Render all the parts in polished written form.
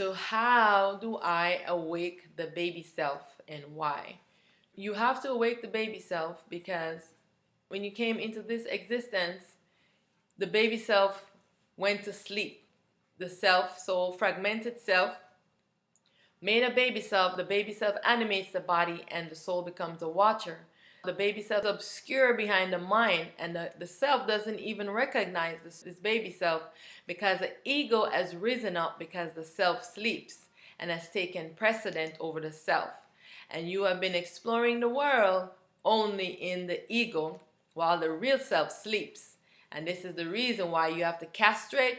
So how do I awake the baby self and why? You have to awake the baby self because when you came into this existence, the baby self went to sleep. The self, soul, fragmented self, made a baby self. The baby self animates the body and the soul becomes a watcher. The baby self is obscure behind the mind, and the self doesn't even recognize this baby self because the ego has risen up because the self sleeps and has taken precedent over the self. And you have been exploring the world only in the ego while the real self sleeps. And this is the reason why you have to castrate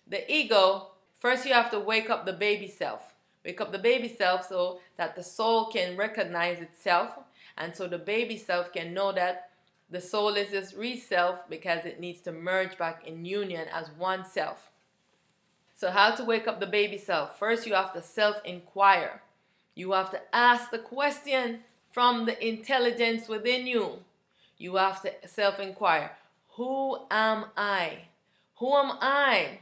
the ego. First, you have to wake up the baby self. Wake up the baby self so that the soul can recognize itself, and so the baby self can know that the soul is this real self because it needs to merge back in union as one self. So how to wake up the baby self? First, you have to self-inquire. You have to ask the question from the intelligence within you. You have to self-inquire. Who am I? Who am I?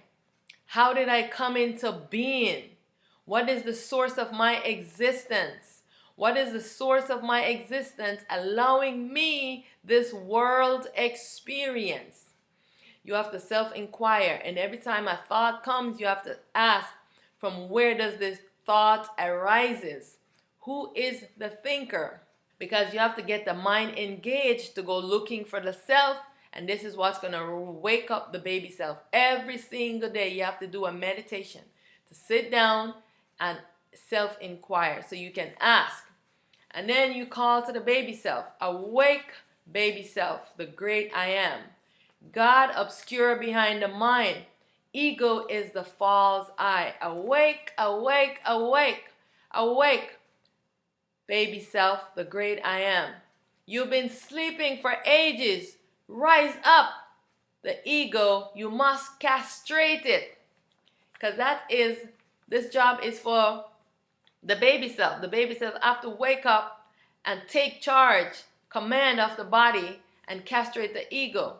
How did I come into being? What is the source of my existence? What is the source of my existence allowing me this world experience? You have to self-inquire, and every time a thought comes, you have to ask, from where does this thought arises? Who is the thinker? Because you have to get the mind engaged to go looking for the self, and this is what's going to wake up the baby self. Every single day you have to do a meditation to sit down and self-inquire so you can ask. And then you call to the baby self. Awake, baby self, the great I am. God obscure behind the mind. Ego is the false I. Awake, awake, awake, awake, baby self, the great I am. You've been sleeping for ages. Rise up. The ego, you must castrate it. Because this job is for the baby self. The baby self have to wake up and take charge, command of the body, and castrate the ego.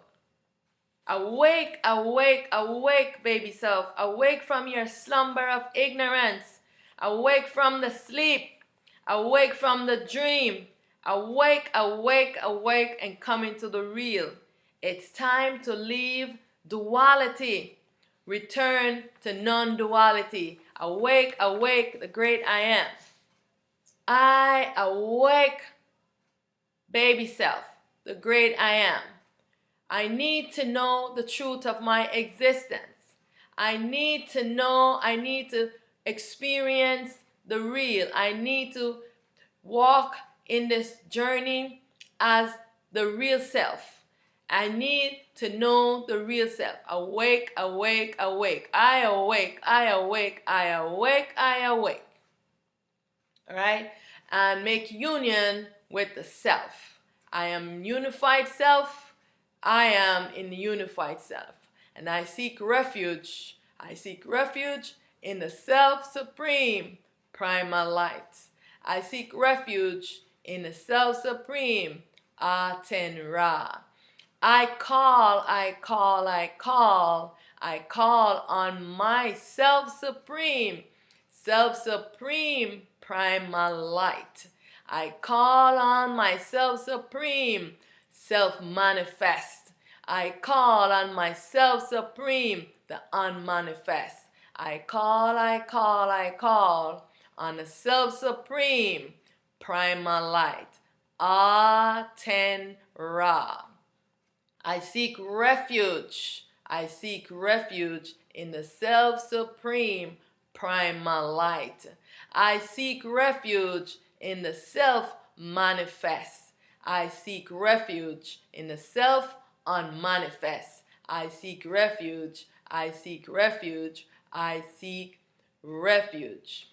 Awake, awake, awake, baby self. Awake from your slumber of ignorance. Awake from the sleep. Awake from the dream. Awake, awake, awake, and come into the real. It's time to leave duality. Return to non-duality. Awake, awake, the great I am. I awake, baby self, the great I am. I need to know the truth of my existence. I need to know, I need to experience the real. I need to walk in this journey as the real self. I need to know the real self. Awake, awake, awake. I awake, I awake, I awake, I awake. All right? And make union with the self. I am unified self. I am in the unified self. And I seek refuge. I seek refuge in the self-supreme primal light. I seek refuge in the self-supreme Aten Ra. I call, I call, I call. I call on my self-supreme primal light. I call on my self-supreme self-manifest. I call on my self-supreme, the unmanifest. I call, I call, I call on the self-supreme primal light. Aten Ra. I seek refuge. I seek refuge in the self-supreme primal light. I seek refuge in the self-manifest. I seek refuge in the self-unmanifest. I seek refuge. I seek refuge. I seek refuge.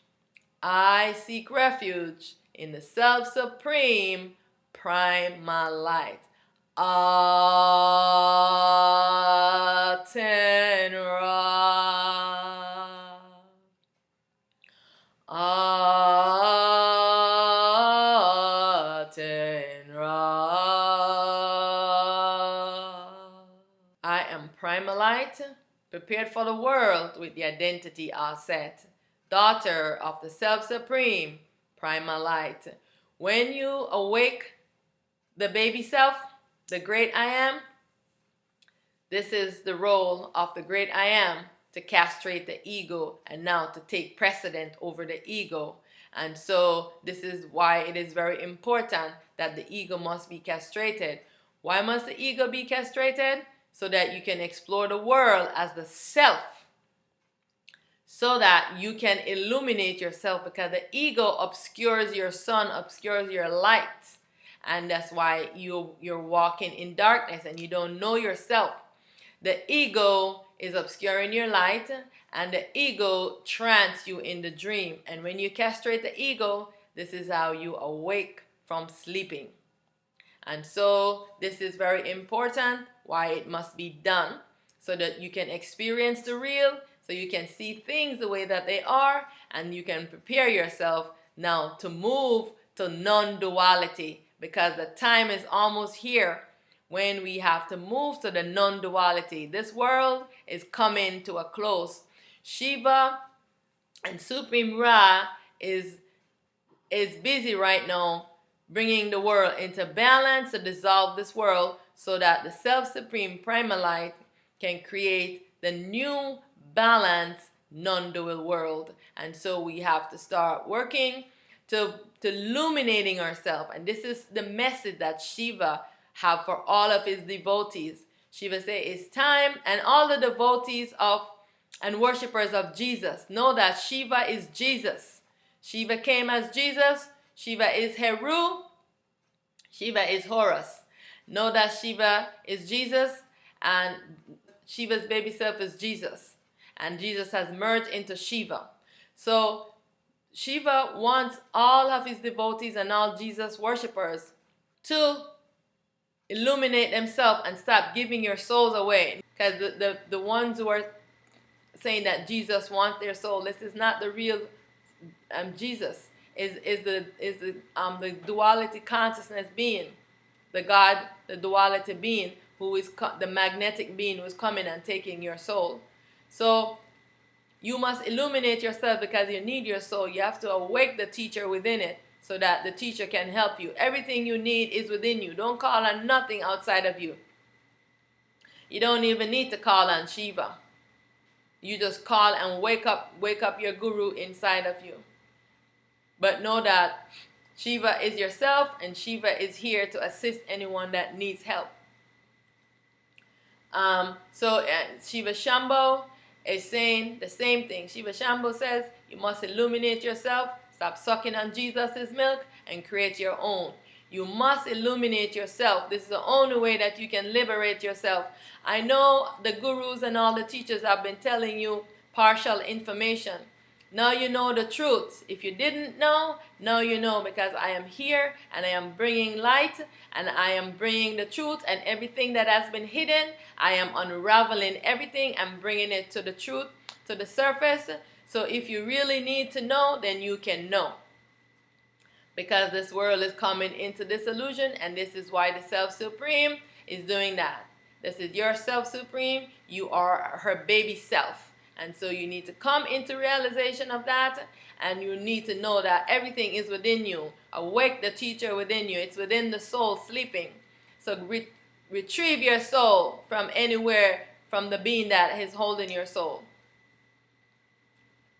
I seek refuge in the self-supreme primal light. Aten Ra. Aten Ra. I am Primalite, prepared for the world with the identity AuSet. daughter of the self-supreme primal light. When you awake the baby self, the great I am, this is the role of the great I am, to castrate the ego and now to take precedent over the ego. And so this is why it is very important that the ego must be castrated. Why must the ego be castrated? So that you can explore the world as the self, so that you can illuminate yourself, because the ego obscures your sun, obscures your light. And that's why you're walking in darkness and you don't know yourself. The ego is obscuring your light, and the ego trance you in the dream. And when you castrate the ego, this is how you awake from sleeping. And so this is very important, why it must be done, so that you can experience the real, so you can see things the way that they are, and you can prepare yourself now to move to non-duality, because the time is almost here when we have to move to the non-duality. This world is coming to a close. Shiva and Supreme Ra is busy right now bringing the world into balance to dissolve this world, so that the self-supreme primal light can create the new balanced non-dual world. And so we have to start working to illuminating ourselves. And this is the message that Shiva have for all of his devotees. Shiva say it's time, and all the devotees of and worshippers of Jesus know that Shiva is Jesus. Shiva came as Jesus. Shiva is Heru. Shiva is Horus. Know that Shiva is Jesus, and Shiva's baby self is Jesus. And Jesus has merged into Shiva. So Shiva wants all of his devotees and all Jesus worshippers to illuminate themselves and stop giving your souls away. Because the ones who are saying that Jesus wants their soul, this is not the real Jesus. Is the duality consciousness being, the God, the duality being, who is the magnetic being who is coming and taking your soul. So you must illuminate yourself, because you need your soul. You have to awake the teacher within it, so that the teacher can help you. Everything you need is within you. Don't call on nothing outside of you. You don't even need to call on Shiva. You just call and wake up your guru inside of you. But know that Shiva is yourself, and Shiva is here to assist anyone that needs help. Shiva Shambho is saying the same thing. Shiva Shambho says you must illuminate yourself, stop sucking on Jesus' milk, and create your own. You must illuminate yourself. This is the only way that you can liberate yourself. I know the gurus and all the teachers have been telling you partial information. Now you know the truth. If you didn't know, now you know, because I am here and I am bringing light and I am bringing the truth, and everything that has been hidden, I am unraveling everything and bringing it to the truth, to the surface. So if you really need to know, then you can know. Because this world is coming into disillusion, and this is why the Self-Supreme is doing that. This is your Self-Supreme. You are her baby self. And so you need to come into realization of that, and you need to know that everything is within you. Awake the teacher within you. It's within the soul sleeping. So retrieve your soul from anywhere, from the being that is holding your soul.